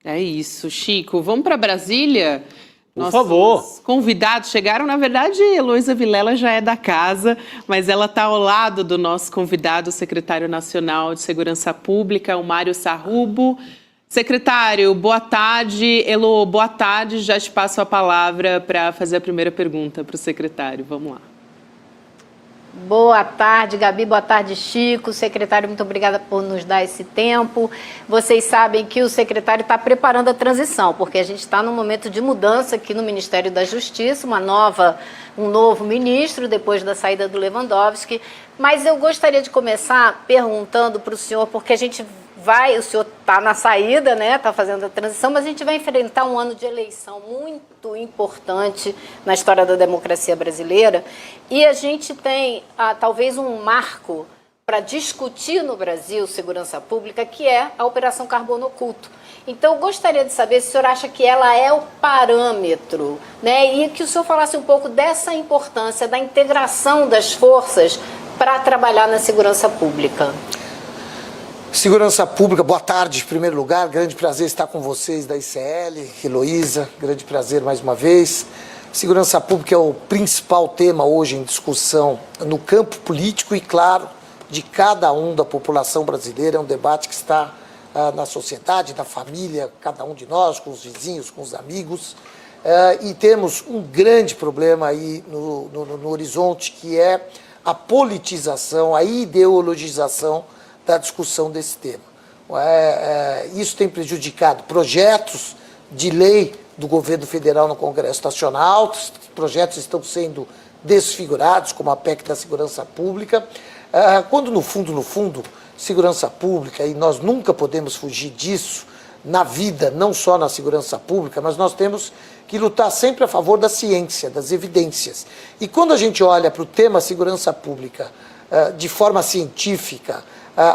É isso, Chico. Vamos para Brasília? Por favor. Nossos convidados chegaram. Na verdade, Heloísa Vilela já é da casa, mas ela está ao lado do nosso convidado, o secretário nacional de Segurança Pública, o Mário Sarrubo. Secretário, boa tarde. Elo, boa tarde. Já te passo a palavra para fazer a primeira pergunta para o secretário. Vamos lá. Boa tarde, Gabi. Boa tarde, Chico. Secretário, muito obrigada por nos dar esse tempo. Vocês sabem que o secretário está preparando a transição, porque a gente está num momento de mudança aqui no Ministério da Justiça, um novo ministro depois da saída do Lewandowski. Mas eu gostaria de começar perguntando para o senhor, porque o senhor está na saída, né? Está fazendo a transição, mas a gente vai enfrentar um ano de eleição muito importante na história da democracia brasileira e a gente tem talvez um marco para discutir no Brasil segurança pública, que é a Operação Carbono Oculto. Então, eu gostaria de saber se o senhor acha que ela é o parâmetro, né? E que o senhor falasse um pouco dessa importância da integração das forças para trabalhar na segurança pública. Segurança Pública, boa tarde, em primeiro lugar, grande prazer estar com vocês da ICL, Heloísa, grande prazer mais uma vez. Segurança Pública é o principal tema hoje em discussão no campo político e, claro, de cada um da população brasileira. É um debate que está na sociedade, na família, cada um de nós, com os vizinhos, com os amigos. E temos um grande problema aí no horizonte, que é a politização, a ideologização da discussão desse tema. Isso tem prejudicado projetos de lei do governo federal no Congresso Nacional, os projetos estão sendo desfigurados, como a PEC da Segurança Pública, quando no fundo, segurança pública, e nós nunca podemos fugir disso na vida, não só na segurança pública, mas nós temos que lutar sempre a favor da ciência, das evidências. E quando a gente olha para o tema segurança pública de forma científica,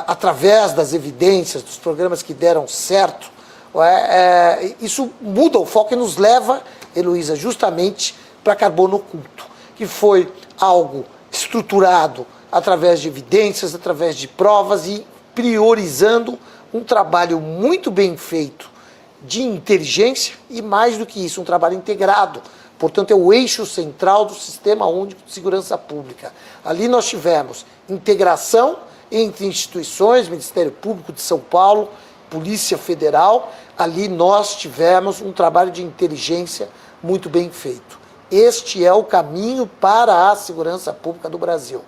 através das evidências, dos programas que deram certo, isso muda o foco e nos leva, Heloísa, justamente para carbono oculto, que foi algo estruturado através de evidências, através de provas e priorizando um trabalho muito bem feito de inteligência e, mais do que isso, um trabalho integrado. Portanto, é o eixo central do Sistema Único de Segurança Pública. Ali nós tivemos integração entre instituições, Ministério Público de São Paulo, Polícia Federal. Ali nós tivemos um trabalho de inteligência muito bem feito. Este é o caminho para a segurança pública do Brasil.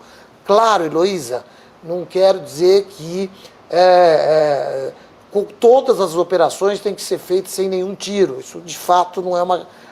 Claro, Heloísa, não quero dizer que todas as operações têm que ser feitas sem nenhum tiro. Isso, de fato,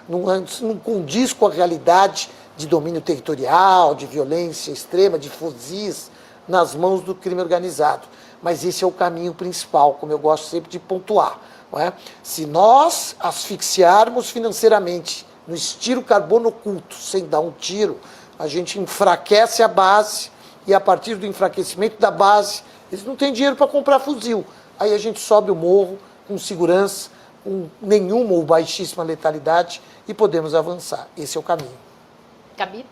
não condiz com a realidade de domínio territorial, de violência extrema, de fuzis nas mãos do crime organizado. Mas esse é o caminho principal, como eu gosto sempre de pontuar. Não é? Se nós asfixiarmos financeiramente no estilo carbono oculto, sem dar um tiro, a gente enfraquece a base e, a partir do enfraquecimento da base, eles não têm dinheiro para comprar fuzil. Aí a gente sobe o morro com segurança, com nenhuma ou baixíssima letalidade e podemos avançar. Esse é o caminho. Gabi?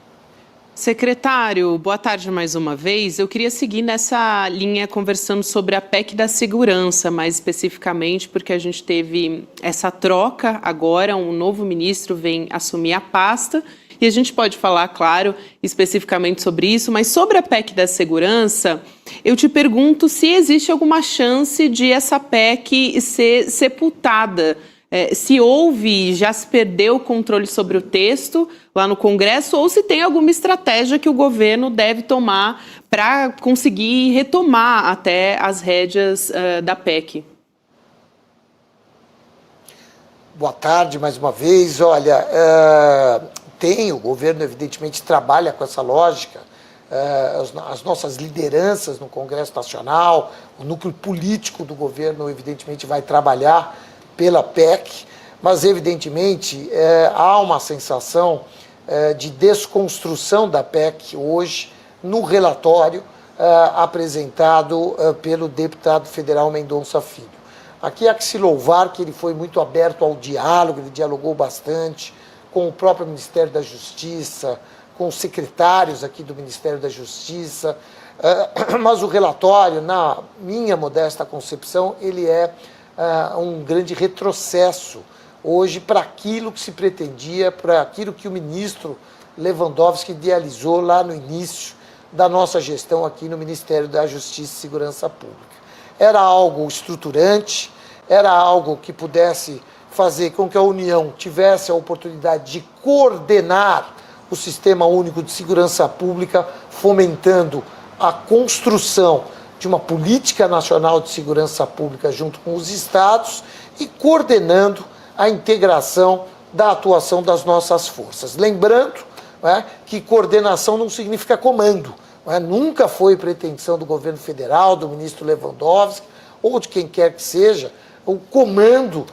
Secretário, boa tarde mais uma vez. Eu queria seguir nessa linha conversando sobre a PEC da segurança, mais especificamente porque a gente teve essa troca agora, um novo ministro vem assumir a pasta e a gente pode falar, claro, especificamente sobre isso, mas sobre a PEC da segurança, eu te pergunto se existe alguma chance de essa PEC ser sepultada. Se houve, já se perdeu o controle sobre o texto lá no Congresso, ou se tem alguma estratégia que o governo deve tomar para conseguir retomar até as rédeas da PEC. Boa tarde mais uma vez. Olha, o governo evidentemente trabalha com essa lógica, as nossas lideranças no Congresso Nacional, o núcleo político do governo evidentemente vai trabalhar pela PEC, mas evidentemente há uma sensação de desconstrução da PEC hoje no relatório apresentado pelo deputado federal Mendonça Filho. Aqui há que se louvar que ele foi muito aberto ao diálogo, ele dialogou bastante com o próprio Ministério da Justiça, com os secretários aqui do Ministério da Justiça, mas o relatório, na minha modesta concepção, ele é um grande retrocesso hoje para aquilo que se pretendia, para aquilo que o ministro Lewandowski idealizou lá no início da nossa gestão aqui no Ministério da Justiça e Segurança Pública. Era algo estruturante, era algo que pudesse fazer com que a União tivesse a oportunidade de coordenar o Sistema Único de Segurança Pública, fomentando a construção de uma política nacional de segurança pública junto com os estados e coordenando a integração da atuação das nossas forças. Lembrando, que coordenação não significa comando. Nunca foi pretensão do governo federal, do ministro Lewandowski, ou de quem quer que seja, o comando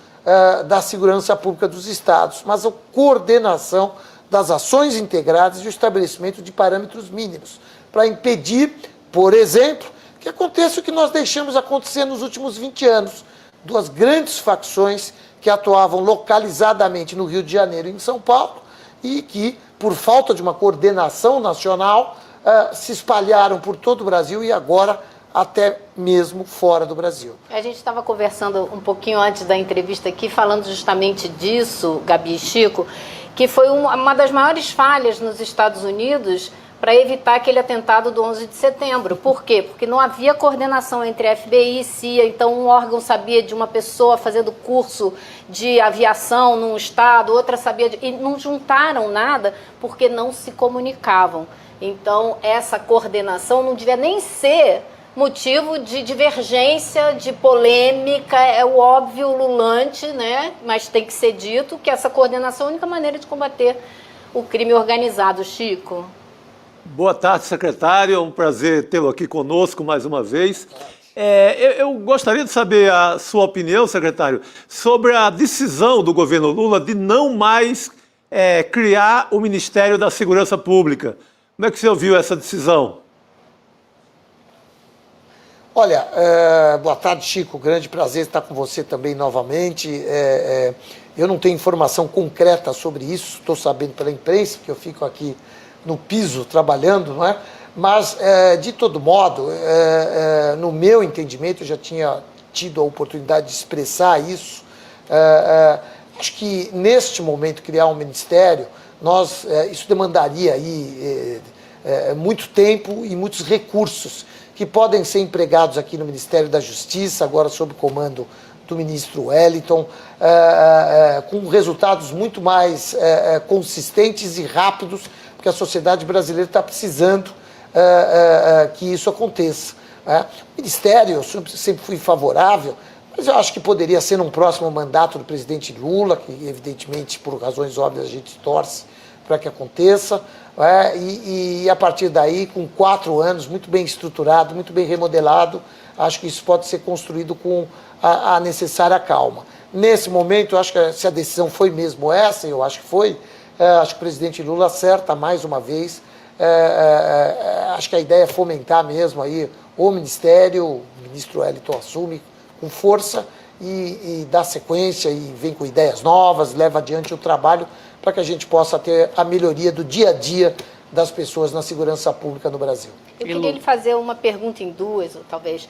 da segurança pública dos estados, mas a coordenação das ações integradas e o estabelecimento de parâmetros mínimos, para impedir, por exemplo, que aconteça o que nós deixamos acontecer nos últimos 20 anos. Duas grandes facções que atuavam localizadamente no Rio de Janeiro e em São Paulo e que, por falta de uma coordenação nacional, se espalharam por todo o Brasil e agora até mesmo fora do Brasil. A gente estava conversando um pouquinho antes da entrevista aqui, falando justamente disso, Gabi e Chico, que foi uma das maiores falhas nos Estados Unidos para evitar aquele atentado do 11 de setembro. Por quê? Porque não havia coordenação entre FBI e CIA, então um órgão sabia de uma pessoa fazendo curso de aviação num estado, outra sabia e não juntaram nada porque não se comunicavam. Então essa coordenação não devia nem ser motivo de divergência, de polêmica, é o óbvio ululante, né? Mas tem que ser dito que essa coordenação é a única maneira de combater o crime organizado. Chico? Boa tarde, secretário. É um prazer tê-lo aqui conosco mais uma vez. Eu gostaria de saber a sua opinião, secretário, sobre a decisão do governo Lula de não mais criar o Ministério da Segurança Pública. Como é que você ouviu essa decisão? Olha, boa tarde, Chico. Grande prazer estar com você também novamente. Eu não tenho informação concreta sobre isso, estou sabendo pela imprensa, que eu fico aqui no piso trabalhando, não é? Mas, de todo modo, no meu entendimento, eu já tinha tido a oportunidade de expressar isso. Acho que, neste momento, criar um ministério, isso demandaria aí, muito tempo e muitos recursos que podem ser empregados aqui no Ministério da Justiça, agora sob o comando do ministro Wellington, com resultados muito mais consistentes e rápidos, porque a sociedade brasileira está precisando que isso aconteça. O Ministério, eu sempre fui favorável, mas eu acho que poderia ser num próximo mandato do presidente Lula, que evidentemente, por razões óbvias, a gente torce para que aconteça, e a partir daí, com 4 anos, muito bem estruturado, muito bem remodelado, acho que isso pode ser construído com a necessária calma. Nesse momento, eu acho que se a decisão foi mesmo essa, eu acho que foi, acho que o presidente Lula acerta mais uma vez, acho que a ideia é fomentar mesmo aí o Ministério, o ministro Wellington assume com força e dá sequência e vem com ideias novas, leva adiante o trabalho para que a gente possa ter a melhoria do dia a dia das pessoas na segurança pública no Brasil. Eu queria lhe fazer uma pergunta em duas, ou talvez.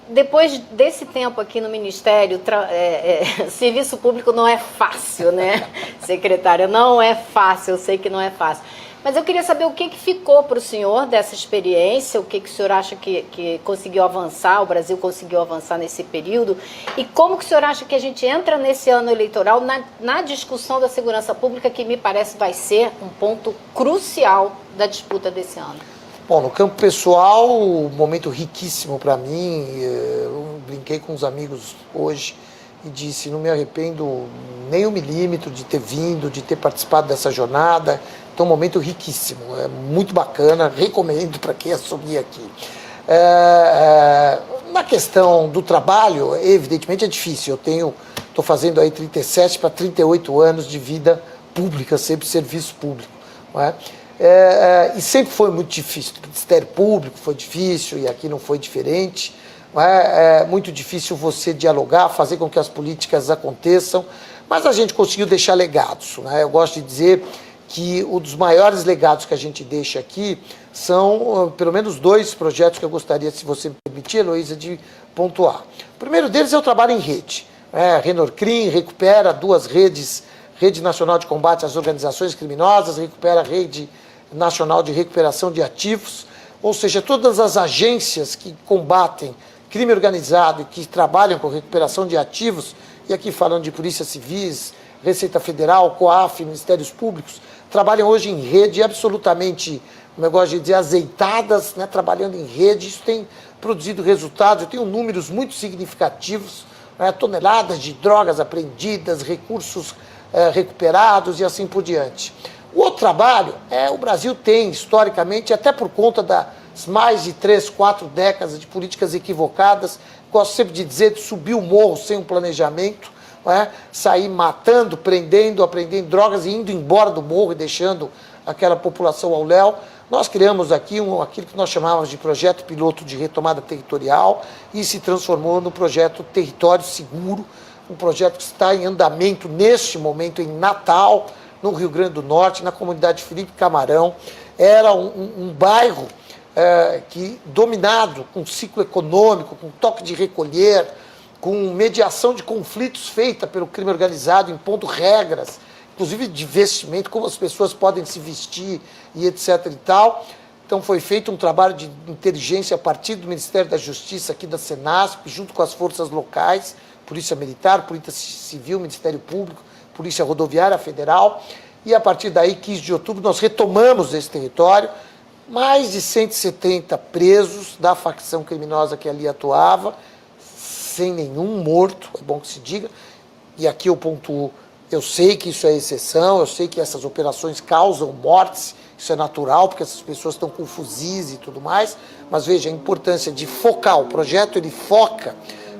Depois desse tempo aqui no Ministério, serviço público não é fácil, né, secretária? Não é fácil, eu sei que não é fácil. Mas eu queria saber o que ficou para o senhor dessa experiência, o que o senhor acha que conseguiu avançar, o Brasil conseguiu avançar nesse período, e como que o senhor acha que a gente entra nesse ano eleitoral na discussão da segurança pública, que me parece vai ser um ponto crucial da disputa desse ano? Bom, no campo pessoal, um momento riquíssimo para mim, eu brinquei com os amigos hoje e disse, não me arrependo nem um milímetro de ter vindo, de ter participado dessa jornada. Então, um momento riquíssimo, é muito bacana, recomendo para quem assumir aqui. Na questão do trabalho, evidentemente é difícil, estou fazendo aí 37 para 38 anos de vida pública, sempre serviço público, não é? E sempre foi muito difícil, o Ministério Público foi difícil e aqui não foi diferente. É muito difícil você dialogar, fazer com que as políticas aconteçam, mas a gente conseguiu deixar legados, né? Eu gosto de dizer que um dos maiores legados que a gente deixa aqui são pelo menos 2 projetos que eu gostaria, se você me permitir, Heloísa, de pontuar. O primeiro deles é o trabalho em rede. A Renorcrim recupera 2 redes, Rede Nacional de Combate às Organizações Criminosas, recupera a Rede Nacional de Recuperação de Ativos, ou seja, todas as agências que combatem crime organizado e que trabalham com recuperação de ativos, e aqui falando de polícia civis, Receita Federal, COAF, Ministérios Públicos, trabalham hoje em rede absolutamente, como eu gosto de dizer, azeitadas, né, trabalhando em rede. Isso tem produzido resultados, eu tenho números muito significativos, né, toneladas de drogas apreendidas, recursos recuperados e assim por diante. O outro trabalho o Brasil tem, historicamente, até por conta das mais de 3, 4 décadas de políticas equivocadas, gosto sempre de dizer, de subir o morro sem um planejamento, sair matando, prendendo, apreendendo drogas e indo embora do morro e deixando aquela população ao léu. Nós criamos aqui aquilo que nós chamávamos de projeto piloto de retomada territorial e se transformou no projeto Território Seguro, um projeto que está em andamento neste momento em Natal, no Rio Grande do Norte, na comunidade Felipe Camarão. Era um bairro dominado com ciclo econômico, com toque de recolher, com mediação de conflitos feita pelo crime organizado, impondo regras, inclusive de vestimento, como as pessoas podem se vestir e etc. e tal. Então foi feito um trabalho de inteligência a partir do Ministério da Justiça, aqui da Senasp, junto com as forças locais, Polícia Militar, Polícia Civil, Ministério Público, Polícia Rodoviária Federal, e a partir daí, 15 de outubro, nós retomamos esse território, mais de 170 presos da facção criminosa que ali atuava, sem nenhum morto, é bom que se diga, e aqui eu pontuo, eu sei que isso é exceção, eu sei que essas operações causam mortes, isso é natural, porque essas pessoas estão com fuzis e tudo mais, mas veja a importância de focar, o projeto ele foca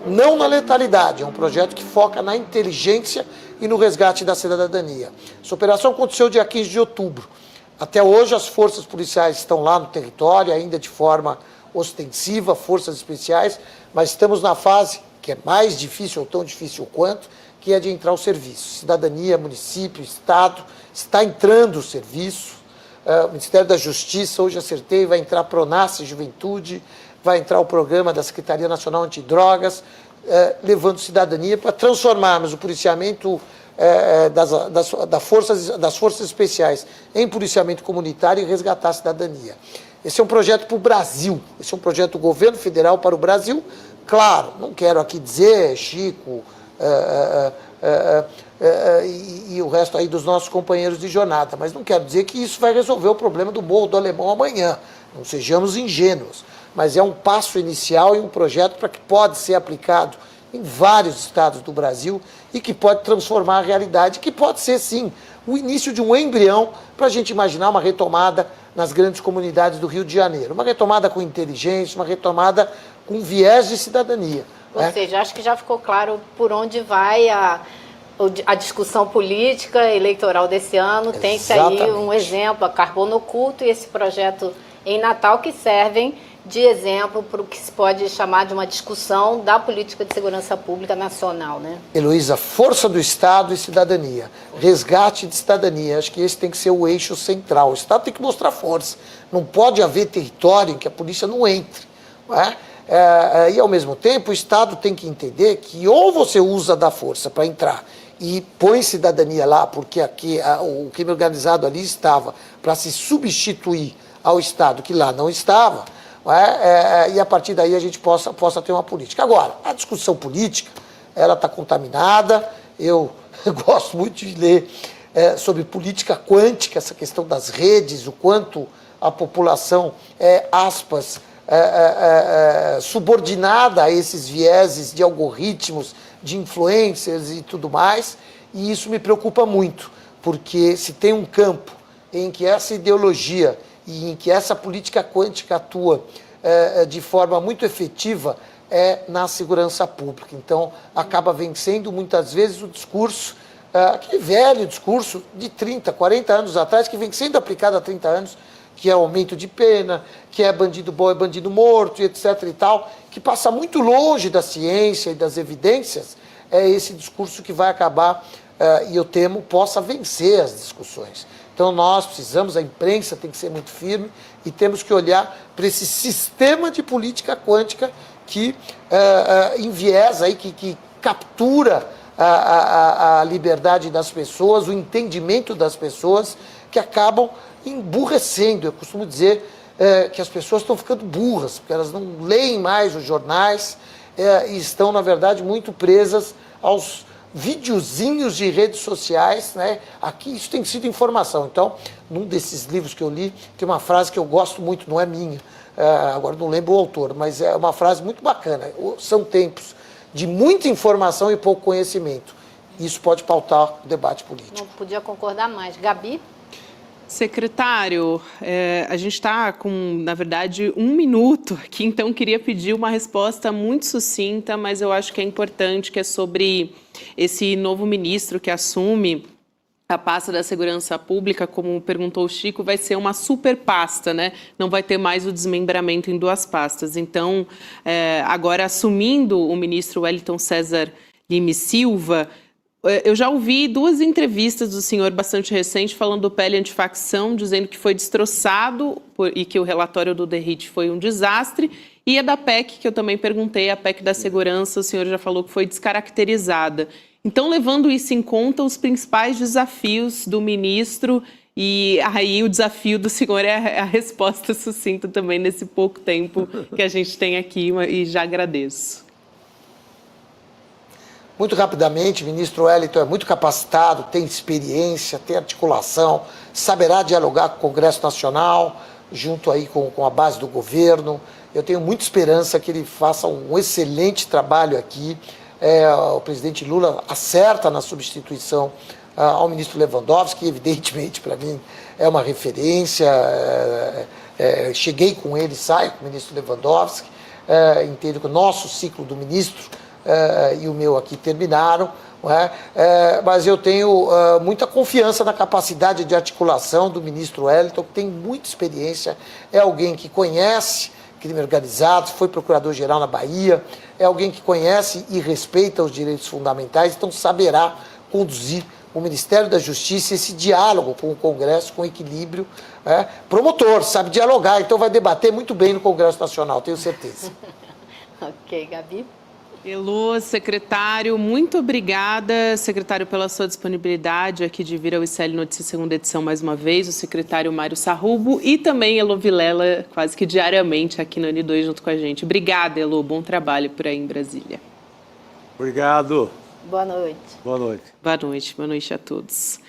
não na letalidade, é um projeto que foca na inteligência e no resgate da cidadania. Essa operação aconteceu dia 15 de outubro. Até hoje as forças policiais estão lá no território, ainda de forma ostensiva, forças especiais, mas estamos na fase que é mais difícil ou tão difícil quanto, que é de entrar o serviço. Cidadania, município, Estado, está entrando o serviço. O Ministério da Justiça, hoje acertei, vai entrar a Pronace Juventude, vai entrar o programa da Secretaria Nacional Antidrogas, levando cidadania para transformarmos o policiamento das forças especiais em policiamento comunitário e resgatar a cidadania. Esse é um projeto para o Brasil, esse é um projeto do governo federal para o Brasil. Claro, não quero aqui dizer, Chico, e o resto aí dos nossos companheiros de jornada, mas não quero dizer que isso vai resolver o problema do Morro do Alemão amanhã, não sejamos ingênuos, mas é um passo inicial e um projeto para que pode ser aplicado em vários estados do Brasil e que pode transformar a realidade, que pode ser, sim, o início de um embrião para a gente imaginar uma retomada nas grandes comunidades do Rio de Janeiro, uma retomada com inteligência, uma retomada com viés de cidadania. Ou seja, acho que já ficou claro por onde vai a discussão política eleitoral desse ano. Tem-se aí um exemplo, a Carbono Oculto e esse projeto em Natal, que servem de exemplo para o que se pode chamar de uma discussão da política de segurança pública nacional, né? Heloísa, força do Estado e cidadania, resgate de cidadania, acho que esse tem que ser o eixo central. O Estado tem que mostrar força, não pode haver território em que a polícia não entre, não é? E ao mesmo tempo o Estado tem que entender que ou você usa da força para entrar e põe cidadania lá, porque aqui o crime organizado ali estava para se substituir ao Estado que lá não estava, e a partir daí a gente possa ter uma política. Agora, a discussão política, ela está contaminada. Eu gosto muito de ler sobre política quântica, essa questão das redes, o quanto a população aspas, subordinada a esses vieses de algoritmos, de influencers e tudo mais, e isso me preocupa muito, porque se tem um campo em que essa ideologia e em que essa política quântica atua de forma muito efetiva, na segurança pública. Então, acaba vencendo muitas vezes o discurso, aquele velho discurso de 30, 40 anos atrás, que vem sendo aplicado há 30 anos, que é aumento de pena, que é bandido bom é bandido morto, e etc. e tal, que passa muito longe da ciência e das evidências. É esse discurso que vai acabar, e eu temo, possa vencer as discussões. Então nós precisamos, a imprensa tem que ser muito firme e temos que olhar para esse sistema de política quântica que enviesa, aí, que captura a liberdade das pessoas, o entendimento das pessoas, que acabam emburrecendo. Eu costumo dizer que as pessoas estão ficando burras, porque elas não leem mais os jornais e estão, na verdade, muito presas aos videozinhos de redes sociais, né? Aqui isso tem sido informação. Então, num desses livros que eu li, tem uma frase que eu gosto muito, não é minha, agora não lembro o autor, mas é uma frase muito bacana. São tempos de muita informação e pouco conhecimento. Isso pode pautar o debate político. Não podia concordar mais. Gabi? Secretário, a gente está com, na verdade, 1 minuto aqui, então queria pedir uma resposta muito sucinta, mas eu acho que é importante, que é sobre esse novo ministro que assume a pasta da segurança pública, como perguntou o Chico, vai ser uma super pasta, né? Não vai ter mais o desmembramento em 2 pastas. Então, agora assumindo o ministro Wellington César Lima Silva, eu já ouvi 2 entrevistas do senhor bastante recente falando do PL antifacção, dizendo que foi destroçado e que o relatório do DERIT foi um desastre. E a da PEC, que eu também perguntei, a PEC da segurança, o senhor já falou que foi descaracterizada. Então, levando isso em conta, os principais desafios do ministro, e aí o desafio do senhor é a resposta sucinta também nesse pouco tempo que a gente tem aqui, e já agradeço. Muito rapidamente, o ministro Wellington é muito capacitado, tem experiência, tem articulação, saberá dialogar com o Congresso Nacional, junto aí com a base do governo. Eu tenho muita esperança que ele faça um excelente trabalho aqui. O presidente Lula acerta na substituição ao ministro Lewandowski, que evidentemente para mim é uma referência. Cheguei com ele, saio com o ministro Lewandowski, entendo que o nosso ciclo do ministro e o meu aqui terminaram, não é? Mas eu tenho muita confiança na capacidade de articulação do ministro Wellington, que tem muita experiência, é alguém que conhece crime organizado, foi procurador-geral na Bahia, é alguém que conhece e respeita os direitos fundamentais, então saberá conduzir o Ministério da Justiça, esse diálogo com o Congresso, com equilíbrio. Promotor, sabe dialogar, então vai debater muito bem no Congresso Nacional, tenho certeza. Ok, Gabi? Elô, secretário, muito obrigada, secretário, pela sua disponibilidade aqui de vir ao ICL Notícias segunda edição mais uma vez, o secretário Mário Sarrubo e também Elô Vilela, quase que diariamente aqui no N2 junto com a gente. Obrigada, Elô, bom trabalho por aí em Brasília. Obrigado. Boa noite. Boa noite. Boa noite a todos.